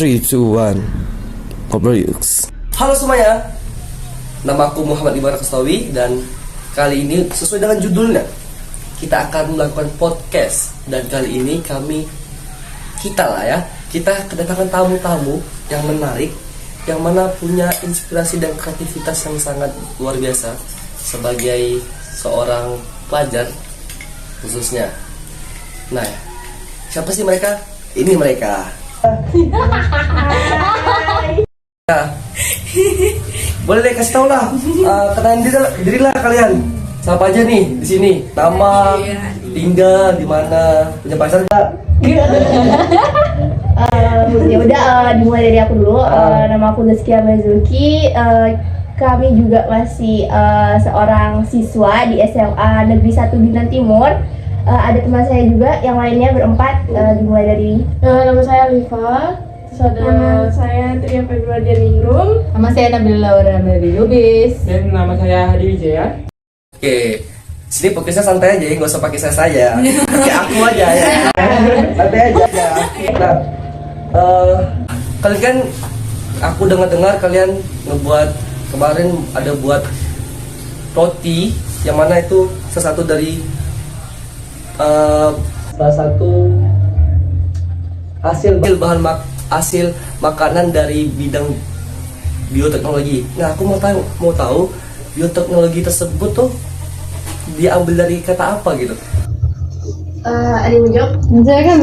3, 2, 1. Ngobrol yuk. Halo semuanya, nama aku Muhammad Ibarat Kustawi dan kali ini sesuai dengan judulnya kita akan melakukan podcast. Dan kali ini kita kedatangan tamu-tamu yang menarik, yang mana punya inspirasi dan kreativitas yang sangat luar biasa sebagai seorang pelajar khususnya. Nah, siapa sih mereka? Ini mereka. Nah, boleh deh kasih tau lah, kenalin diri lah kalian. Siapa aja nih di sini? Nama, tinggal di mana, punya pacar nggak? Ya udah, dimulai dari aku dulu. Nama aku Zaskia Mazulki. Kami juga masih seorang siswa di SMA Negeri 1 Bintan Timur. Ada teman saya juga, yang lainnya berempat. Dimulai dari nama saya Liva, nama saya Tria Februari Ningrum, Nama saya Nabila Laura dari Lubis. Dan nama saya Hadi Wijaya. Oke, sini podcastnya santai aja ya, nggak usah pakai saya. Pakai aku aja ya. Santai aja ya. Nah, kalian kan aku dengar kalian ngebuat kemarin ada buat roti, yang mana itu salah satu dari salah satu hasil makanan dari bidang bioteknologi. Nah, aku mau tahu bioteknologi tersebut tuh diambil dari kata apa gitu? ada yang menjawab? Saya kan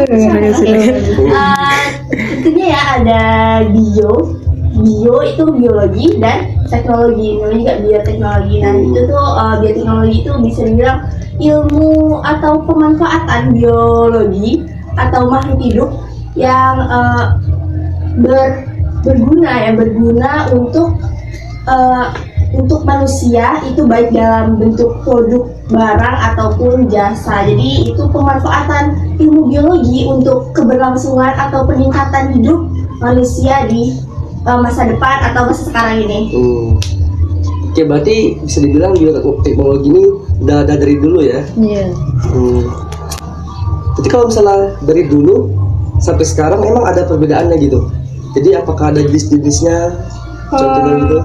Tentunya ya ada bio itu biologi dan teknologi, namanya juga bioteknologi. Nah itu tuh bioteknologi itu bisa dibilang ilmu atau pemanfaatan biologi atau makhluk hidup yang berguna untuk manusia, itu baik dalam bentuk produk, barang ataupun jasa. Jadi itu pemanfaatan ilmu biologi untuk keberlangsungan atau peningkatan hidup manusia di masa depan atau masa sekarang ini. Oke, berarti bisa dibilang bioteknologi ini udah ada dari dulu ya? Iya. Jadi kalau misalnya dari dulu sampai sekarang emang ada perbedaannya gitu? Jadi apakah ada jenis-jenisnya? Contohnya gitu?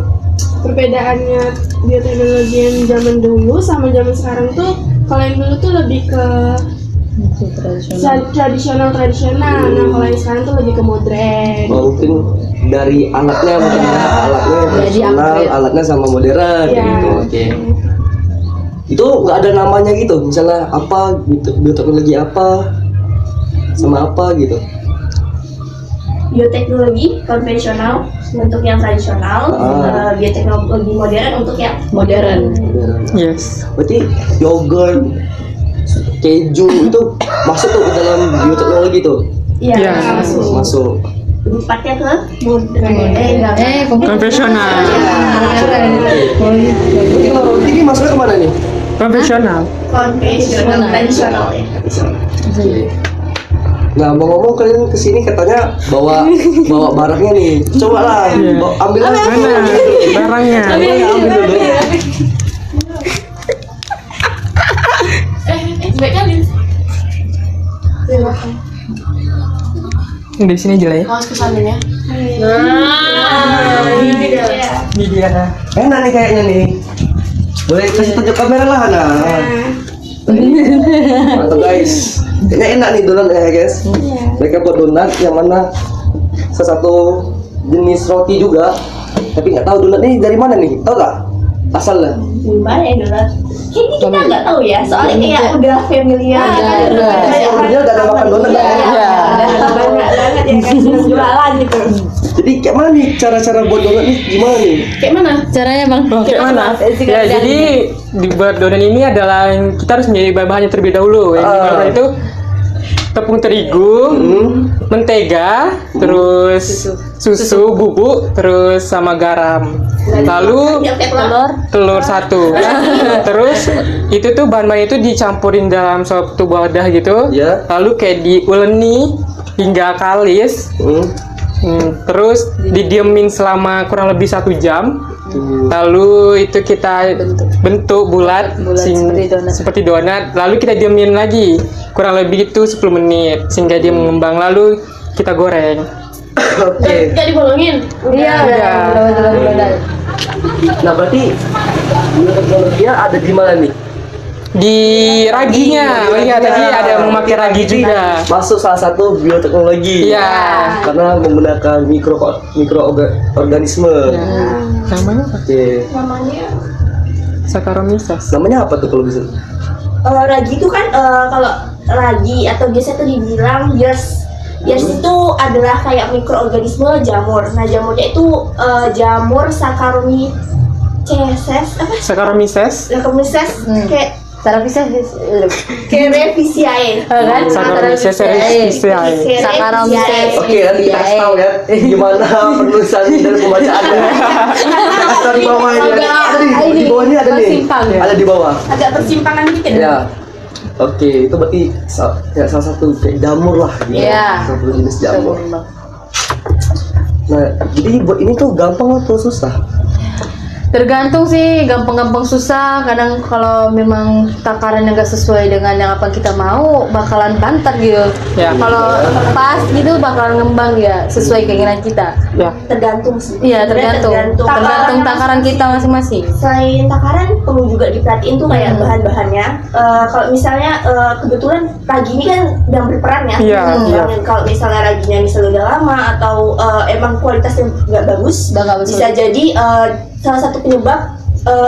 perbedaannya bioteknologi yang zaman dulu sama zaman sekarang tuh, kalau yang dulu tuh lebih ke tradisional. Nah kalau yang sekarang tuh lebih ke modern. Mungkin dari alatnya tradisional, alatnya sama modern gitu. Oke. Itu nggak ada namanya gitu, misalnya apa gitu, bioteknologi apa sama apa gitu? Bioteknologi konvensional untuk yang tradisional, bioteknologi modern untuk yang modern. Yes. Berarti yogurt, keju itu masuk tuh ke dalam bioteknologi tuh? Iya, Masuk. Tempatnya ke modern. Konvensional. Ini kalau roti ini masuknya kemana nih? Konvensional. Konvensional, tradisional ya. Nah, mau ngomong kalian kesini katanya bawa barangnya nih. Coba lah, ambil aja Barangnya. ambil dulu. Di sini aja lah ya. Kaos kesannya. Ini dia. Enak nih kayaknya nih. Boleh kasih tunjuk kamera lah, nah. Mantap guys. Kayaknya enak nih donat ya guys. Mereka buat donat yang mana salah satu jenis roti juga. Tapi nggak tahu donat ini dari mana nih? Tahu nggak asalnya? Gimana ya donat? Kayaknya kita nggak tahu ya, soalnya kayak udah familiar. Dia udah ada makan donat ya. Banyak banget yang kasih jualan gitu. Jadi kayak mana nih cara buat donat nih? Gimana nih? Kayak mana? Caranya bang? Kayak mana? Ya jadi dibuat donat ini adalah kita harus menjadi bahan-bahannya terlebih dahulu. Yang pertama itu tepung terigu, mentega, terus susu bubuk, terus sama garam. Lalu telur satu. Terus itu tuh bahan-bahan itu dicampurin dalam suatu wadah gitu. Ya. Lalu kayak diuleni hingga kalis. Terus didiemin selama kurang lebih 1 jam. Lalu itu kita bentuk bulat seperti donat. Lalu kita diemin lagi kurang lebih itu 10 menit sehingga dia mengembang. Lalu kita goreng. Oke. Nggak dibolongin. Iya, udah. Nah berarti bioteknologinya ada di mana nih? Di raginya. Oh iya, tadi ada memakai ragi juga. Masuk salah satu bioteknologi. Iya. Karena menggunakan mikroorganisme. Namanya apa? Oke. Namanya Saccharomyces. Namanya apa tuh kalau bisa? ragi itu kan kalau ragi atau biasa tuh dibilang yeast. Yeast itu adalah kayak mikroorganisme jamur. Nah jamurnya itu jamur Saccharomyces apa? Saccharomyces. Saccharomyces kayak Cerevisiae Kan? Saccharomyces cerevisiae. Saccharomyces. Oke, nanti kita kasih tahu ya gimana penulisan dan pembacaannya. Kita di bawah ini. Di bawah ini ada nih. Ada di bawah. agak persimpangan dikit. Ya. Oke, itu berarti salah satu kayak jamur lah gitu. Iya. Salah satu jenis jamur. Nah, jadi buat ini tuh gampang atau susah? Tergantung sih, gampang-gampang susah. Kadang kalau memang takarannya nggak sesuai dengan yang apa kita mau, bakalan banter gitu. Ya. Kalau pas gitu bakalan ngembang ya sesuai keinginan kita. Ya. Tergantung sih. Iya, tergantung takaran kita masing-masing. Selain takaran perlu juga diperhatiin tuh kayak bahan-bahannya. Kalau misalnya kebetulan ragi ini kan udah berperan ya. Iya, iya. Kalau misalnya raginya misalnya udah lama atau emang kualitasnya nggak bagus, Udah nggak bagus. bisa jadi salah satu penyebab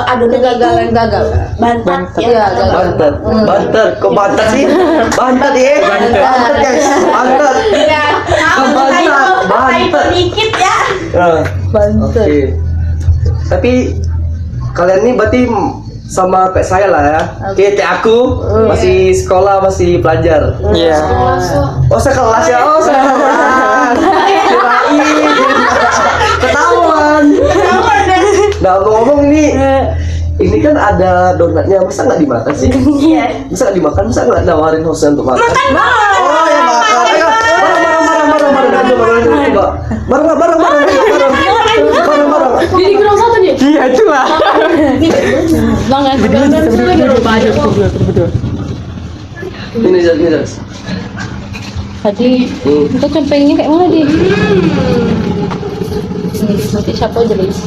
adonan Kegagalan, itu gagal. bantat Iya, gagal. Bantet. Bantet. Kok bantet sih? Bantet ya. Bantet guys. Bantet. ya Bantat. Bantet. dikit ya. Banter. Oke. Tapi kalian ini berarti sama kayak saya lah ya. Kayak aku masih sekolah, masih pelajar. Iya. Oh sekelas ya, oh sekelas. Kirain. Ketahuan. Nah ngomong ini kan ada donatnya, masa nggak dimakan sih? Iya. Masa nggak dimakan? Masa nggak nawarin hostnya untuk makan? Oh ya makan. Ayo, bareng. Jadi kurang satu nih. Iya, itulah. Banget. Ini Zaz. Tadi kita cempengnya kayak mana di? Nanti siapa aja guys?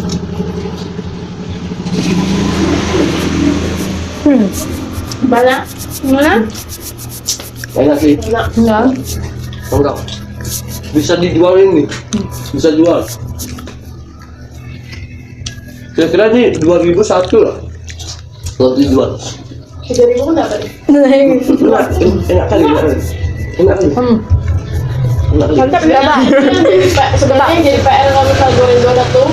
Mana? Enak sih. Enggak. Enggak. Bisa dijual ini. Bisa jual. Kira-kira nih 2.000 satu lah. Kalau dijual. 3.000 pun dapat. Enak kali. Enak kali. Mantap ya Pak. Sebenarnya yang jadi PR kalau misal goreng donat tuh,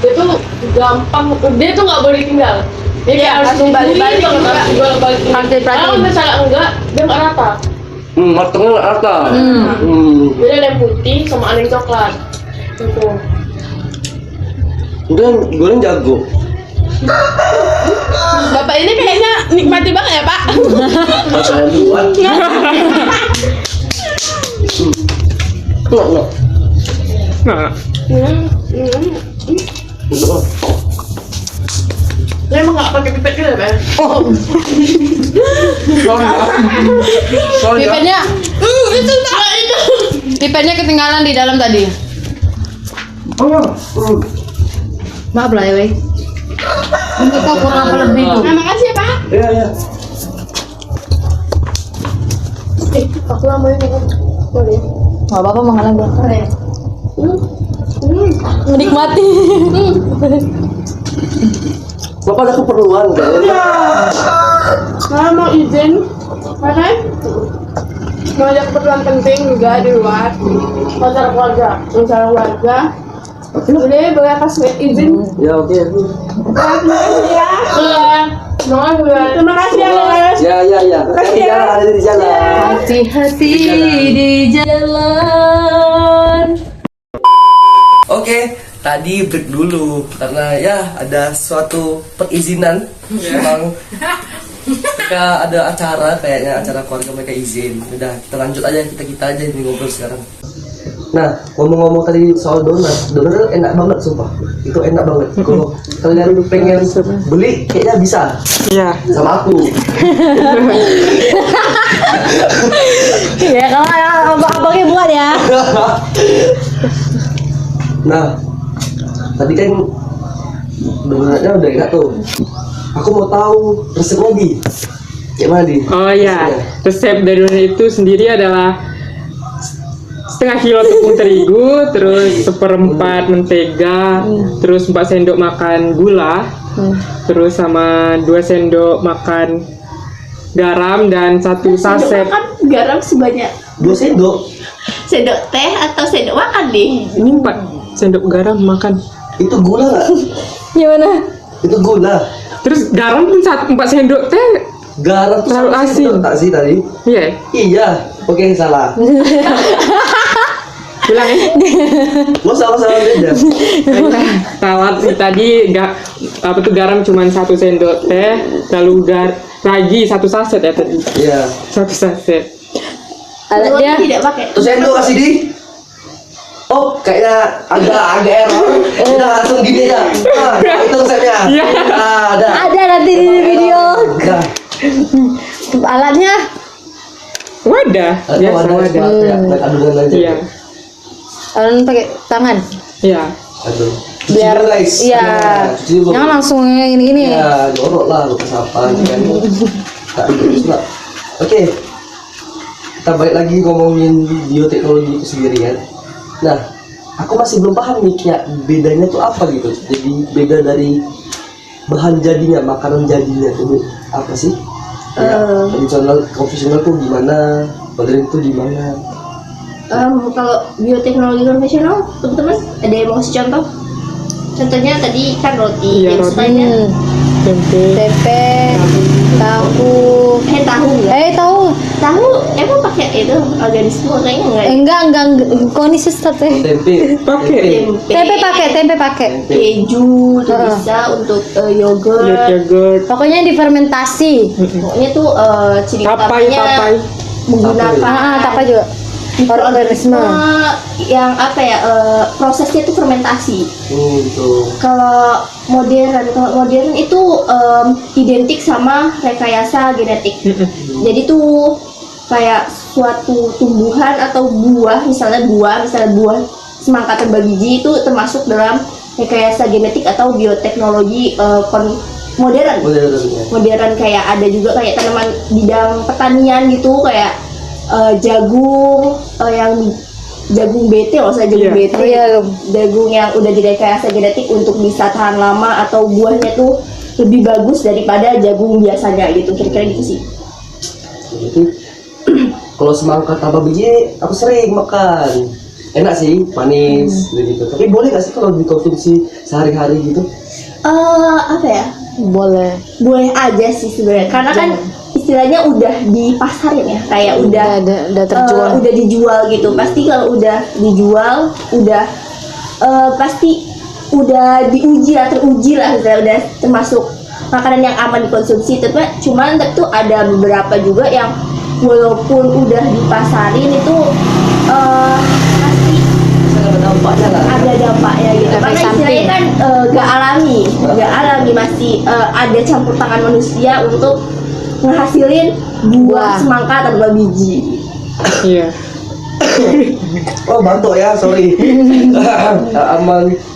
dia tuh gampang, dia tuh nggak boleh tinggal. Dia kayak harus balik-balik kalau nggak balik. Kalau misalnya enggak, dia nggak rata. Matangnya nggak rata. Jadi ada yang putih sama ada yang coklat. Gitu. Itu kan goreng jago. Bapak ini kayaknya nikmati banget ya Pak. Saya buat. Enggak. Nah, Dia emang nggak pakai pipet gitu ya Pak? Pipetnya, pipetnya ketinggalan di dalam tadi. Maaf lah ya, weh. Kita kurang apa lebih tuh. Nah, makasih ya Pak. Iya. Aku lama ini boleh. Gak apa-apa mengalah biar menikmati. Bapak ada keperluan kayaknya. Saya mau izin, karena mau ada keperluan penting juga di luar. Acara keluarga. Boleh kasih izin. Ya oke. Terima kasih ya. Terima kasih ya guys. Ya. Ada di jalan. Hati-hati di jalan. Oke, tadi break dulu karena ya ada suatu perizinan. Memang ketika ada acara kayaknya acara keluarga mereka izin. Udah kita lanjut aja kita aja ini ngobrol sekarang. Nah, ngomong-ngomong tadi soal donat enak banget sumpah. Itu enak banget. Kalau kalian pengen beli kayaknya bisa. iya. Sama aku. Ya kalau abang-abangnya buat ya. Nah, tadi kan benarnya udah enak tuh. Aku mau tahu resep lagi. Gimana di? Oh iya, resep dari donat itu sendiri adalah setengah kilo tepung terigu, terus seperempat mentega, terus 4 sendok makan gula, terus sama 2 sendok makan garam dan 1 saset. Makan garam sebanyak 2 sendok. sendok teh atau sendok makan nih? Ini 4 sendok garam makan. Itu gula nggak? Gimana? Itu gula. Terus garam pun 4 sendok teh. Garam tuh Terlalu sama asin. sendok tak sih tadi? Iya. Iya. Oke, salah. Bilang ya. Lo salah beda. Salah sih tadi apa tuh garam cuma 1 sendok teh, lalu lagi 1 saset ya tadi. Iya. 1 saset. Alatnya tidak pakai. Tuh sendok kasih di. Oh, kayaknya agak error. Kita langsung gini aja. Nah, itu resepnya. Iya. Nah, ada. ada nanti di video. Nah, Alatnya Wadah. Biasa ada wadah. kayak adunan aja. Iya. kalian pakai tangan. Iya. Aduh. Biar Cuci dulu, guys. iya. Cuci dulu. Jangan langsung ini. Ya, jorok lah lu kesapan kan. Tak terus lah. Oke. Kita balik lagi ngomongin bioteknologi itu sendiri kan. Nah, aku masih belum paham nih kayak bedanya tuh apa gitu. Jadi beda dari bahan jadinya, makanan jadinya itu apa sih? Ya, tradisional, konvensional tuh gimana? Modern tuh gimana? Kalau bioteknologi konvensional, teman-teman ada yang mau kasih contoh? Contohnya tadi kan roti, Iya, yang roti. selainnya Tempe. Tempe, tahu. tahu ya? Tahu. Emang pakai itu organisme kayaknya enggak ya? Enggak. Kok ini susah teh? Tempe. Pakai. Tempe pakai. Keju tuh bisa untuk yogurt. Yogurt. Pokoknya difermentasi. Pokoknya tuh ciri Tapai. utamanya menggunakan Apa juga? Organisme. yang apa ya, prosesnya itu fermentasi. Gitu. Kalau modern itu identik sama rekayasa genetik. Jadi tuh kayak suatu tumbuhan atau buah, misalnya buah semangka tanpa biji itu termasuk dalam rekayasa genetik atau bioteknologi modern. Modern kayak ada juga kayak tanaman bidang pertanian gitu kayak jagung yang jagung BT loh, saya jagung Iya. BT. Iya. Jagung yang udah direkayasa genetik untuk bisa tahan lama atau buahnya tuh lebih bagus daripada jagung biasanya gitu, kira-kira gitu sih. Jadi kalau semangka tanpa biji aku sering makan, enak sih, manis gitu. Tapi boleh gak sih kalau dikonsumsi sehari-hari gitu? Apa ya? Boleh. Boleh aja sih sebenarnya, karena kan istilahnya udah dipasarin ya, kayak udah terjual. udah dijual gitu. Pasti kalau udah dijual, pasti udah teruji lah, udah termasuk makanan yang aman dikonsumsi. Tapi cuman tentu ada beberapa juga yang walaupun udah dipasarin itu pasti ada dampaknya gitu. Efek Karena samping. istilahnya kan gak alami, masih ada campur tangan manusia untuk ngehasilin buah semangka tanpa biji. Iya. Oh bantu ya, sorry.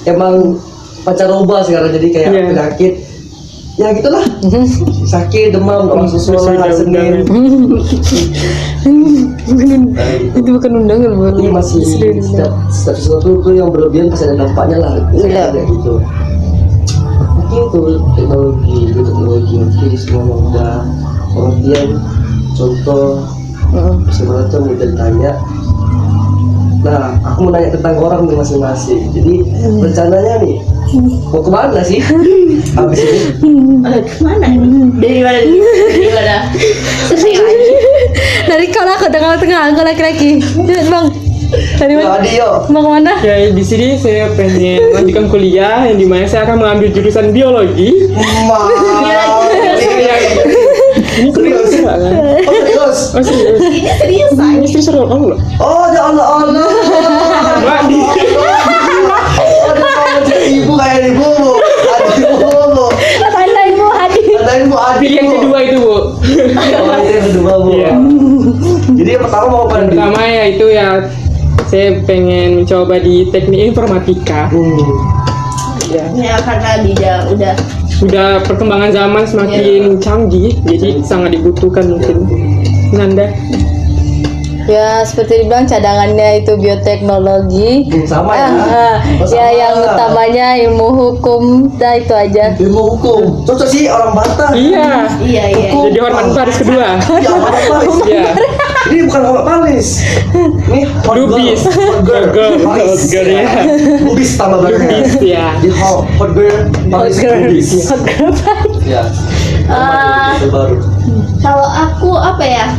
emang pancaroba sekarang jadi kayak Iya. penyakit. Ya gitulah. Sakit, demam, orang susul hari Senin. Itu bukan undangan, Bu. Ini masih setiap sesuatu tuh yang berlebihan pasti ada dampaknya lah. Iya. Kayak gitu. Itu teknologi nanti semua udah pengertian, contoh segala macam udah ditanya. Nah, aku mau nanya tentang orang nih masing-masing. Jadi rencananya nih mau kemana sih? Habis ini? Kemana nih? Dari mana? Selesai lagi. Dari kalau aku tengah-tengah, aku laki-laki. Bang. Dari mana? Adio. Mau kemana? Ya di sini saya pengen lanjutkan kuliah yang dimana saya akan mengambil jurusan biologi. Ini serius kan? Oh serius? Oh serius? Ini serius Ini serius Allah. Oh ya Allah. Mbak di Ibu kayak ibu. Tandaimu hadir. Ibu pilihan kedua itu Bu. Oh itu yang kedua bu. Iya. Jadi yang pertama mau apa nih? Pertama ya itu ya saya pengen mencoba di teknik informatika. Ya. Ya karena dia udah Perkembangan zaman semakin canggih, jadi sangat dibutuhkan mungkin. Nanda. Ya seperti dibilang cadangannya itu bioteknologi. Sama ya. Oh, Ya sama. yang utamanya ilmu hukum, nah itu aja. Ilmu hukum. Cocok sih orang Batak. Iya. iya. Jadi Hormat Paris kedua. Iya, Hormat Paris. Iya. Ini bukan Hormat Paris. Ini hot girl. Dubis. Hot girl. Paris. Hot girl, ya. Dubis tambah belakangnya. Dubis, ya. Di hot girl Paris Dubis. Ya. Baru. Kalau aku apa ya?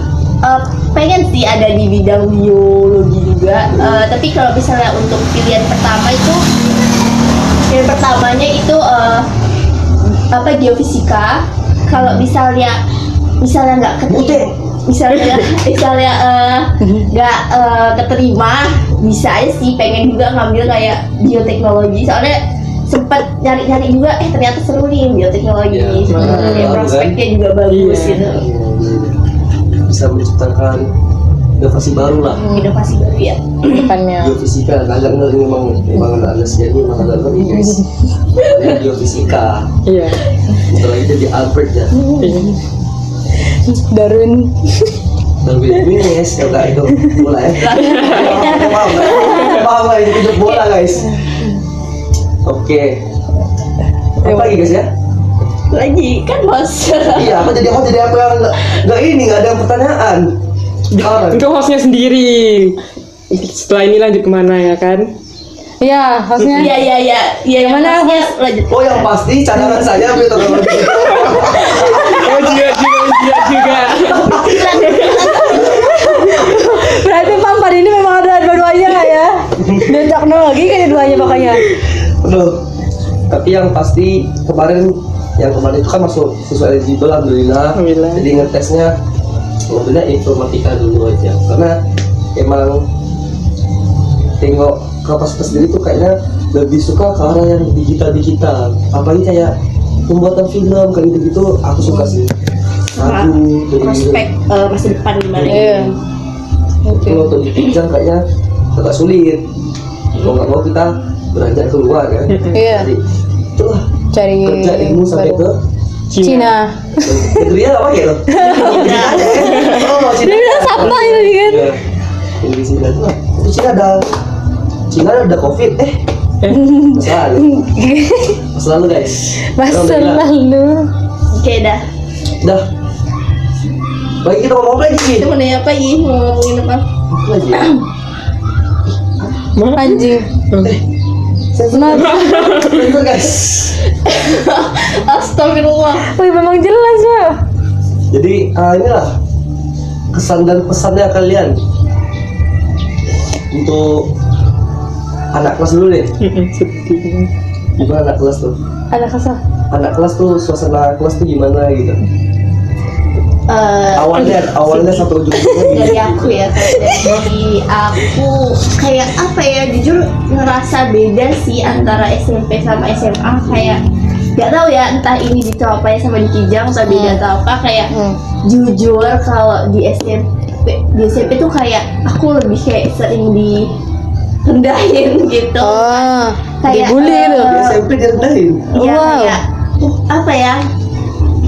Pengen sih ada di bidang biologi juga. Tapi kalau misalnya untuk pilihan pertamanya itu apa geofisika. Kalau misalnya nggak keterima, misalnya nggak keterima, bisa aja sih pengen juga ngambil kayak bioteknologi. Soalnya sempat nyari-nyari juga, ternyata seru nih bioteknologi. Kayak prospeknya juga bagus gitu. Bisa menciptakan inovasi baru lah. Inovasi baru ya. Depannya. Geofisika agak ngeri memang anak sejati memang agak ngeri guys. Ya, geofisika. Iya. Setelah itu jadi Albert ya. Darwin. Dan Winners kalau itu bola ya. Paham lah itu hidup bola guys. Oke. Apa lagi guys ya? Lagi kan bos. Iya, apa jadi apa yang nggak ada pertanyaan. Orang. Untuk hostnya sendiri. Setelah ini lanjut kemana ya kan? Ya hostnya. Iya. Yang mana lanjut. Oh yang pasti cadangan saya bioteknologi. Oh juga. Berarti Pampar ini memang ada dua-duanya lah ya. Bioteknologi kan dua-duanya makanya. Aduh. Tapi yang pasti kemarin itu kan masuk sesuai eligible alhamdulillah. Jadi ngetesnya mobilnya informatika dulu aja karena emang tengok kapasitas diri tuh kayaknya lebih suka ke arah yang digital apalagi kayak pembuatan film kayak gitu aku suka sih lagu Prospek masa depan gimana? Iya. kalau untuk dipinjam kayaknya agak sulit kalau nggak mau kita beranjak keluar kan. Iya. Jadi itulah Cari kerja ilmu sampai ke Cina. negeri apa gitu? Oh, Cina. Dia bilang sama ini kan. Iya. Di Cina tuh. Itu Cina ada COVID. Masa lalu guys. Masa lalu. Oke dah. Dah. Baik kita ngomong apa lagi? Kita mau nanya apa lagi? Mau ngomongin apa? Apa lagi? Anjing. Itu guys. Astagfirullah. Wih memang jelas ya. Jadi inilah kesan dan pesannya kalian untuk anak kelas dulu deh. Gimana anak kelas tuh? Anak kasar. Anak kelas tuh suasana kelas tuh gimana gitu? Awalnya sampai ujung-ujungnya Dari aku ya, dari aku kayak apa ya, jujur ngerasa beda sih antara SMP sama SMA. Kayak gak tahu ya, entah ini dicapai sama dikijang atau beda atau apa. Kayak jujur kalau di SMP tuh kayak aku lebih kayak sering direndahin gitu. Oh, Kayak, dibully tuh. di SMP direndahin. Iya Wow. kayak apa ya,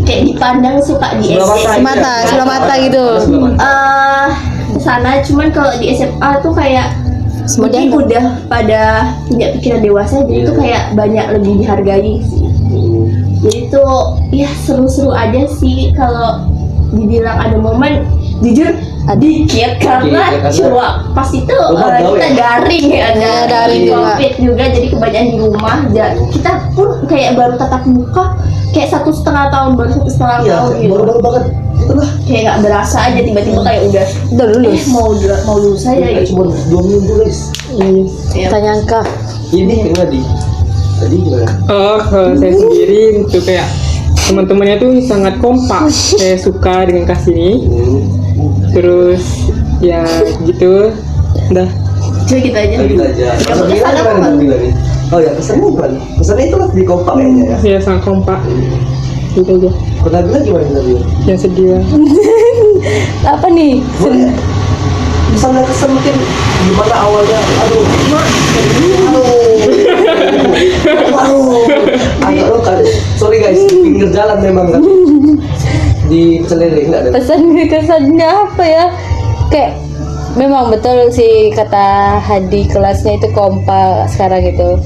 kayak dipandang suka di Sebelah mata. Sebelah mata gitu. Sana cuman kalau di SMA tuh kayak Semua mungkin dianggap. udah pada punya pikiran dewasa, jadi tuh kayak banyak lebih dihargai sih. Jadi tuh ya seru-seru aja sih. Kalau dibilang ada momen, jujur dikit karena Dikit, karena cuma pas itu rumah jauh kita ya? daring ya, Iya, daring juga. COVID juga, jadi kebanyakan di rumah. Kita pun kayak baru tatap muka kayak 1,5 tahun, baru 1,5 Iya, tahun gitu. baru banget. Itulah. Kayak nggak berasa aja tiba-tiba kayak udah lulus. mau lulus aja Kayak gitu. cuma 2 minggu guys. Ya. Tak nyangka. Ini tadi gimana? Oh, kalau saya sendiri itu kayak teman-temannya tuh sangat kompak. Saya suka dengan kelas ini. Terus ya gitu. Udah. Cuma gitu aja. Gitu aja. Kesannya kesan apa, gimana Bang? Nabi lagi? Oh ya, kesannya gimana? Kesannya itu lebih kompak kayaknya ya. Ya sangat kompak. Gitu aja. Kalau Nabi gimana Nabi? Yang sedih lah. Apa nih? Boleh. kesan mungkin gimana awalnya, aduh, agak lokal. Sorry guys, pinggir jalan memang kan. Di pecel lele enggak ada. Kesannya apa ya? Kayak memang betul sih kata Hadi, kelasnya itu kompak sekarang gitu.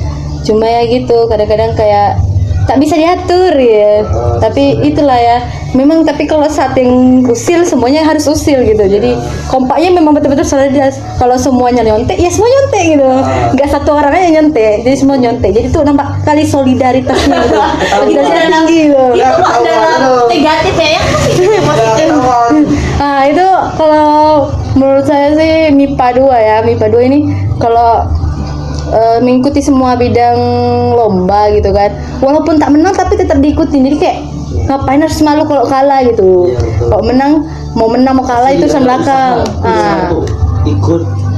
Cuma ya gitu, kadang-kadang kayak tak bisa diatur ya. Tapi itulah ya. Memang tapi kalau saat yang usil semuanya harus usil gitu. Jadi kompaknya memang betul-betul soliditas. Kalau semuanya nyontek, ya semua nyontek gitu. Enggak satu orang aja nyontek, jadi semua nyontek. Jadi tuh nampak kali solidaritasnya gitu. Solidaritasnya tinggi gitu. Itu kok dalam negatif ya, yang positif positif. Nah itu kalau menurut saya sih MIPA 2 ya. MIPA 2 ini kalau mengikuti semua bidang lomba gitu kan, walaupun tak menang tapi tetap diikutin. Jadi kayak ngapain harus malu kalau kalah gitu. Kalau menang mau kalah itu urusan belakang.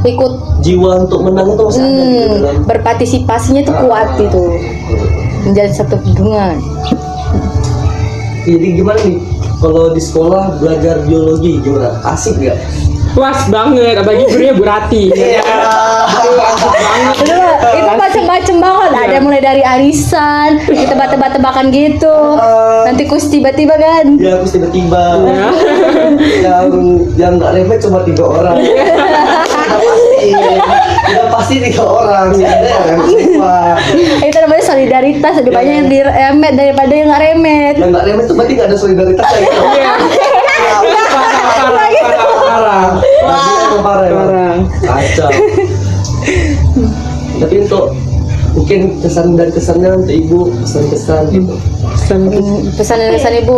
Ikut Jiwa untuk menang itu masih ada gitu kan. berpartisipasinya tuh kuat gitu, menjadi satu hubungan. Jadi gimana nih kalau di sekolah belajar biologi, gimana? Asik nggak? Puas banget, apalagi gurunya Bu Rati. Itu macam-macam banget. Ada mulai dari arisan, kita tebak-tebakan gitu. Nanti kus tiba-tiba kan. Ya aku tiba-tiba yang nggak remeh cuma 3 orang. Udah pasti 3 orang. Ada yang kecewa. Itu namanya solidaritas. Lebih banyak yang diremet daripada yang nggak remet. Yang nggak remeh tuh berarti nggak ada solidaritas kayak gitu. Parah. Kacau. Tapi untuk mungkin kesan dan kesannya untuk ibu, kesan-kesan gitu. Pesan dan kesan ibu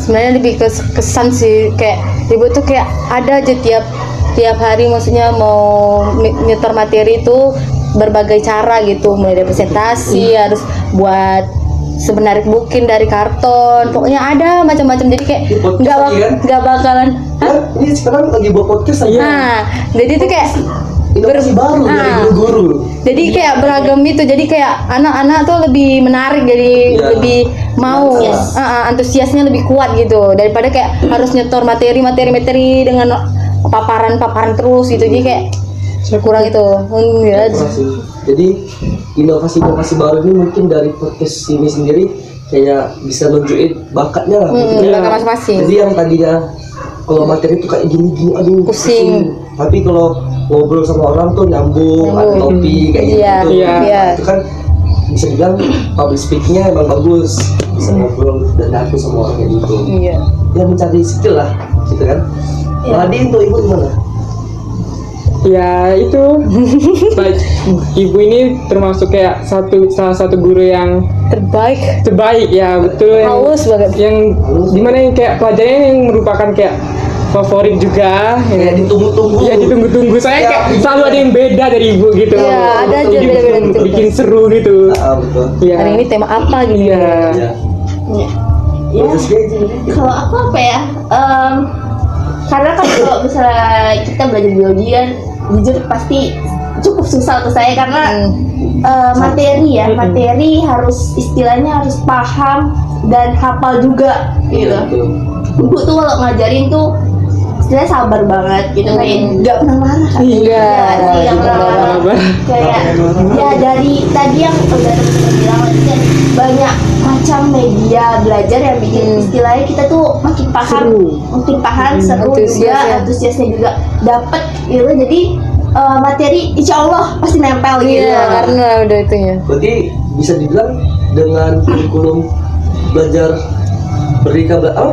sebenarnya lebih kesan sih. Kayak ibu tuh kayak ada aja tiap hari, maksudnya mau nyetor materi itu berbagai cara gitu, mulai dari presentasi harus buat sebenarnya mungkin dari karton, pokoknya ada macam-macam. Jadi kayak nggak bakalan. Ini sekarang lagi buat podcast aja. Nah, jadi itu kayak inovasi baru dari guru-guru. Jadi kayak beragam itu. Jadi kayak anak-anak tuh lebih menarik, jadi lebih mau antusiasnya lebih kuat gitu daripada kayak harus nyetor materi dengan paparan terus gitu. Jadi kayak kurang itu. Jadi inovasi baru ini mungkin dari podcast ini sendiri kayak bisa nunjukin bakatnya lah. Bakat masing-masing. Jadi yang tadinya kalau materi itu kayak gini-gini, aduh pusing. Tapi kalau ngobrol sama orang tuh nyambung. Ada topik kayak gitu. Itu kan bisa dibilang public speakingnya emang bagus, bisa ngobrol dan nyatu sama orang kayak gitu. Ya mencari skill lah, gitu kan. Tadi untuk ibu gimana? Ya itu ibu ini termasuk kayak salah satu guru yang terbaik ya, betul. Halus banget. Yang dimana yang kayak pelajarannya yang merupakan kayak favorit juga, kayak ditunggu-tunggu. Ya ditunggu-tunggu. Saya kayak selalu ada yang beda dari ibu gitu. Iya, ada aja Jadi beda-beda gitu. bikin seru gitu. Betul. Ya. Hari ini tema apa gitu. Iya. Ya, kalau aku apa ya? Karena kan kalau misalnya kita belajar biologi kan, jujur pasti cukup susah untuk saya karena materi harus istilahnya harus paham dan hafal juga gitu. Ibu tuh kalau ngajarin tuh istilahnya sabar banget gitu, kayak nggak pernah marah kan? Nggak pernah marah. Kayak ya dari tadi yang udah teman-teman bilang tadi banyak macam media belajar yang bikin istilahnya kita tuh makin paham, seru juga, antusiasnya juga dapet gitu. Jadi materi insya Allah pasti nempel gitu. Iya, karena udah itunya. Berarti bisa dibilang dengan kurikulum belajar merdeka belajar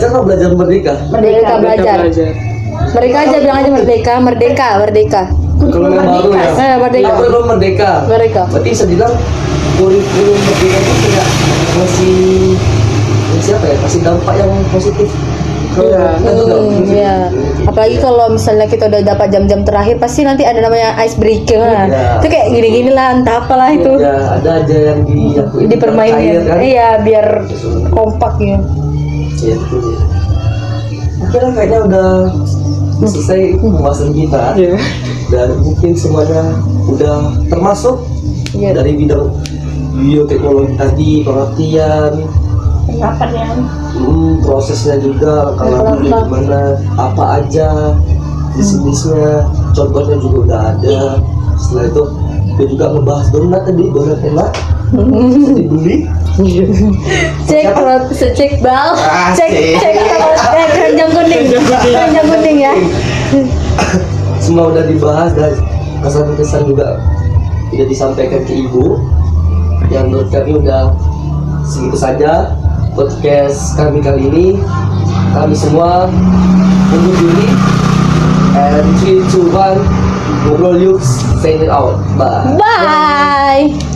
atau belajar merdeka? Merdeka belajar. Mereka aja bilang aja merdeka. Kalau yang baru ya. Kurikulum merdeka. Berarti bisa dibilang kurikulum merdeka itu kayak masih dampak yang positif. Iya. Apalagi kalau misalnya kita udah dapat jam-jam terakhir, pasti nanti ada namanya ice breaker lah. Itu kayak gini-gini lah, entah apalah itu. Ya, ada aja yang dipermainkan. kan? Iya, biar kompak ya. Iya, betul ya. Oke lah, kayaknya udah selesai pembahasan kita. Dan mungkin semuanya udah termasuk dari bidang bioteknologi tadi, pengertian, penerapannya. Prosesnya juga kalau gimana, apa aja jenisnya, contohnya juga udah ada. Setelah itu dia juga ngebahas donat tadi, donat enak dibeli. cek bal, Asik. cek keranjang kuning ya. Semua udah dibahas dan kesan-kesan juga udah disampaikan ke ibu. Yang menurut kami udah segitu saja podcast kami kali ini. Kami semua undur diri. And 3, 2, 1, ngobrol yuk, sign it out. Bye. Bye.